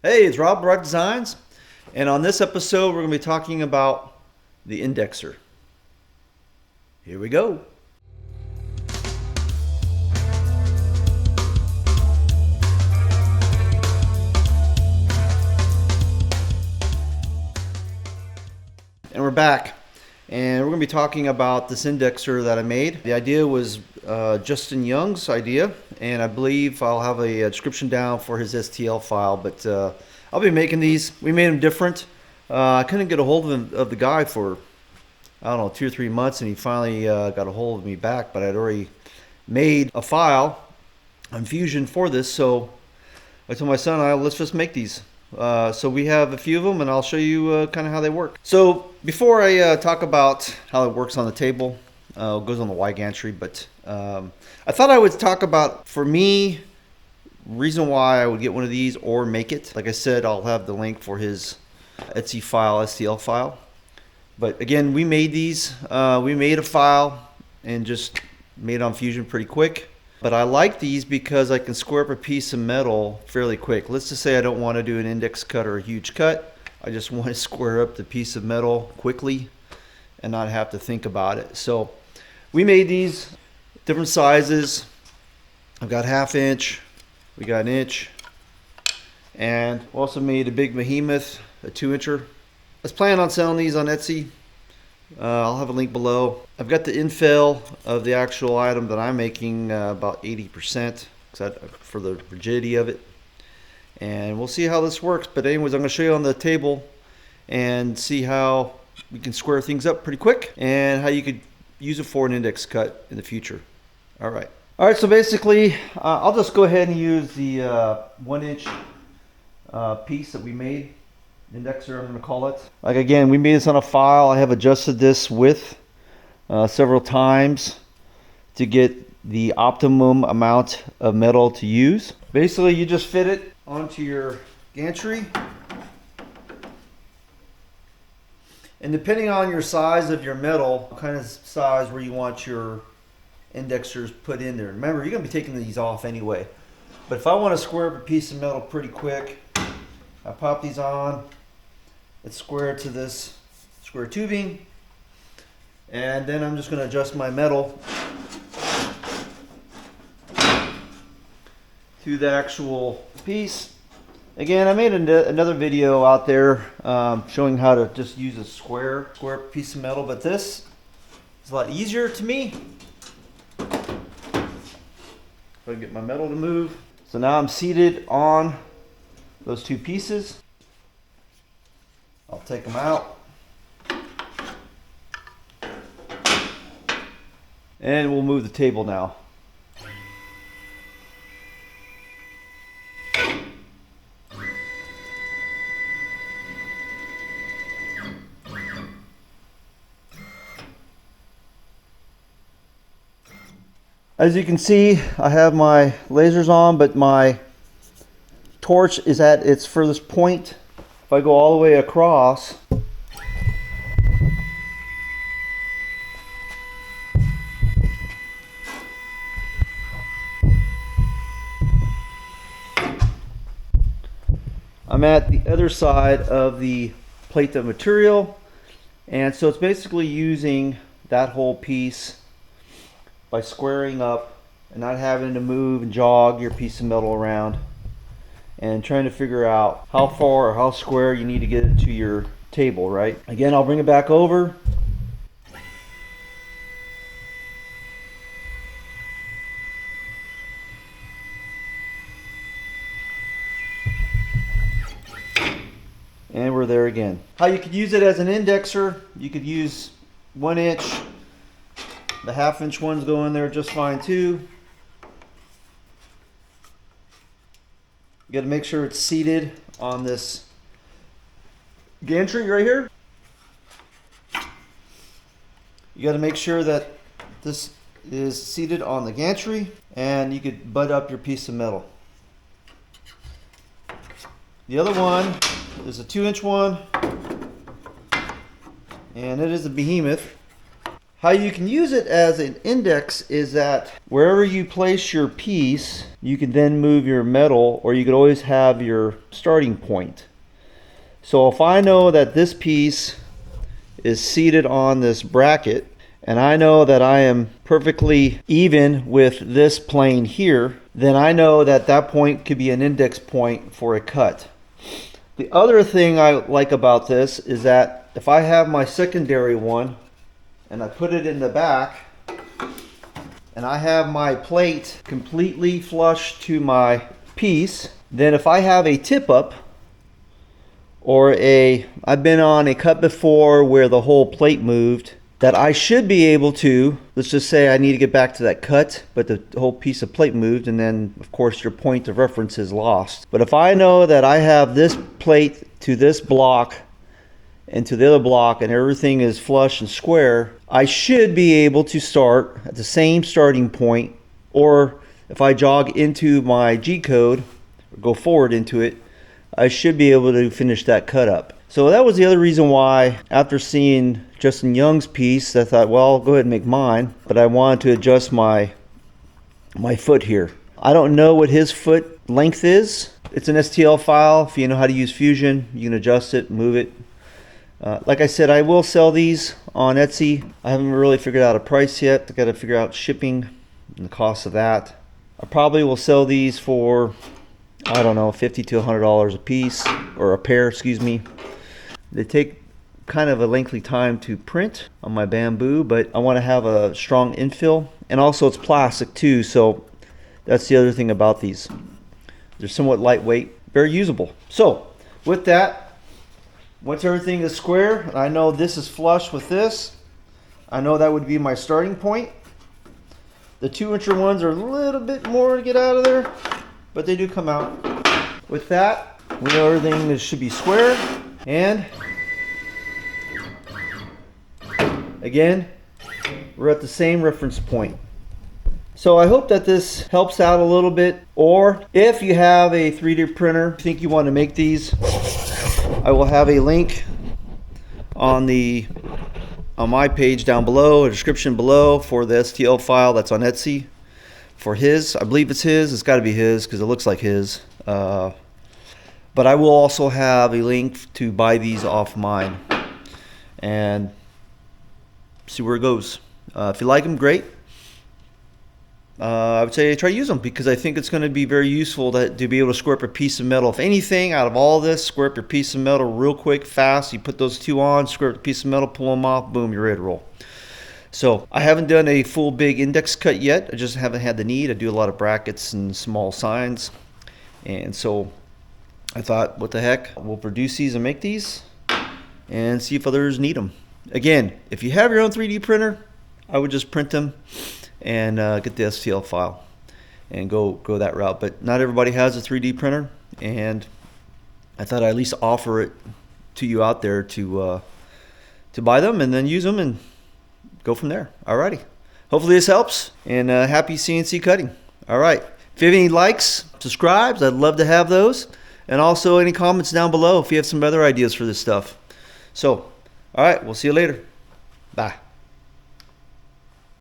Hey, it's Rob, Rock Designs, and on this episode we're going to be talking about the indexer. Here we go. And we're back, and we're going to be talking about this indexer that I made. The idea was Justin Young's idea, and I believe I'll have a description down for his STL file, but I'll be making these. We made them different. I couldn't get a hold of the guy for, I don't know, 2 or 3 months, and he finally got a hold of me back, but I'd already made a file on Fusion for this, so I told my son, let's just make these. So we have a few of them, and I'll show you kind of how they work. So before I talk about how it works on the table, it goes on the Y gantry, but I thought I would talk about, for me, reason why I would get one of these or make it. Like I said, I'll have the link for his Etsy file, STL file. But again, we made these. We made a file and just made it on Fusion pretty quick. But I like these because I can square up a piece of metal fairly quick. Let's just say I don't want to do an index cut or a huge cut. I just want to square up the piece of metal quickly and not have to think about it. So we made these different sizes. I've got 1/2 inch, we got 1 inch, and also made a big behemoth, a 2-incher. I was planning on selling these on Etsy. I'll have a link below. I've got the infill of the actual item that I'm making about 80% for the rigidity of it. And we'll see how this works. But anyways, I'm going to show you on the table and see how we can square things up pretty quick and how you could use it for an index cut in the future. All right. All right, so basically, I'll just go ahead and use the 1-inch piece that we made. Indexer, I'm going to call it. Like again, we made this on a file. I have adjusted this width several times to get the optimum amount of metal to use. Basically, you just fit it onto your gantry. And depending on your size of your metal, what kind of size where you want your indexers put in there. Remember, you're going to be taking these off anyway. But if I want to square up a piece of metal pretty quick, I pop these on. It's square to this square tubing, and then I'm just going to adjust my metal to the actual piece. Again, I made another video out there showing how to just use a square piece of metal, but this is a lot easier to me. If I can get my metal to move. So now I'm seated on those 2 pieces. I'll take them out. And we'll move the table now. As you can see, I have my lasers on, but my torch is at its furthest point. If I go all the way across, I'm at the other side of the plate of material, and so it's basically using that whole piece by squaring up and not having to move and jog your piece of metal around and trying to figure out how far or how square you need to get it to your table, right? Again, I'll bring it back over. And we're there again. How you could use it as an indexer, you could use 1 inch. The 1/2 inch ones go in there just fine too. You got to make sure it's seated on this gantry right here. You got to make sure that this is seated on the gantry, and you could butt up your piece of metal. The other one is a 2-inch one, and it is a behemoth. How you can use it as an index is that wherever you place your piece, you can then move your metal, or you could always have your starting point. So if I know that this piece is seated on this bracket, and I know that I am perfectly even with this plane here, then I know that that point could be an index point for a cut. The other thing I like about this is that if I have my secondary one and I put it in the back and I have my plate completely flush to my piece, then if I have a tip up, or I've been on a cut before where the whole plate moved, that I should be able to, let's just say I need to get back to that cut, but the whole piece of plate moved, and then of course your point of reference is lost. But if I know that I have this plate to this block and to the other block and everything is flush and square, I should be able to start at the same starting point, or if I jog into my G code or go forward into it, I should be able to finish that cut up. So that was the other reason why, after seeing Justin Young's piece, I thought, well, I'll go ahead and make mine, but I wanted to adjust my foot here. I don't know what his foot length is. It's an STL file. If you know how to use Fusion, you can adjust it, move it. Like I said, I will sell these on Etsy. I haven't really figured out a price yet. I got to figure out shipping and the cost of that. I probably will sell these for, I don't know, $50 to $100 a piece, or a pair, excuse me. They take kind of a lengthy time to print on my bamboo, but I want to have a strong infill, and also it's plastic too, so that's the other thing about these. They're somewhat lightweight, very usable. So with that, once everything is square, and I know this is flush with this, I know that would be my starting point. The 2-incher ones are a little bit more to get out of there, but they do come out. With that, we know everything should be square, and again, we're at the same reference point. So I hope that this helps out a little bit, or if you have a 3D printer, think you want to make these, I will have a link on my page down below, a description below, for the STL file that's on Etsy for his. I believe it's his. It's got to be his because it looks like his. But I will also have a link to buy these off mine and see where it goes. If you like them, great. I would say try to use them, because I think it's going to be very useful to be able to square up a piece of metal. If anything, out of all this, square up your piece of metal real quick, fast. You put those two on, square up the piece of metal, pull them off, boom, you're ready to roll. So I haven't done a full big index cut yet. I just haven't had the need. I do a lot of brackets and small signs. And so I thought, what the heck, we'll produce these and make these and see if others need them. Again, if you have your own 3D printer, I would just print them and get the STL file and go that route. But not everybody has a 3D printer, and I thought I'd at least offer it to you out there to buy them and then use them and go from there. Alrighty. Hopefully this helps, and happy CNC cutting. Alright. If you have any likes, subscribes, I'd love to have those. And also any comments down below if you have some other ideas for this stuff. So, alright, we'll see you later. Bye.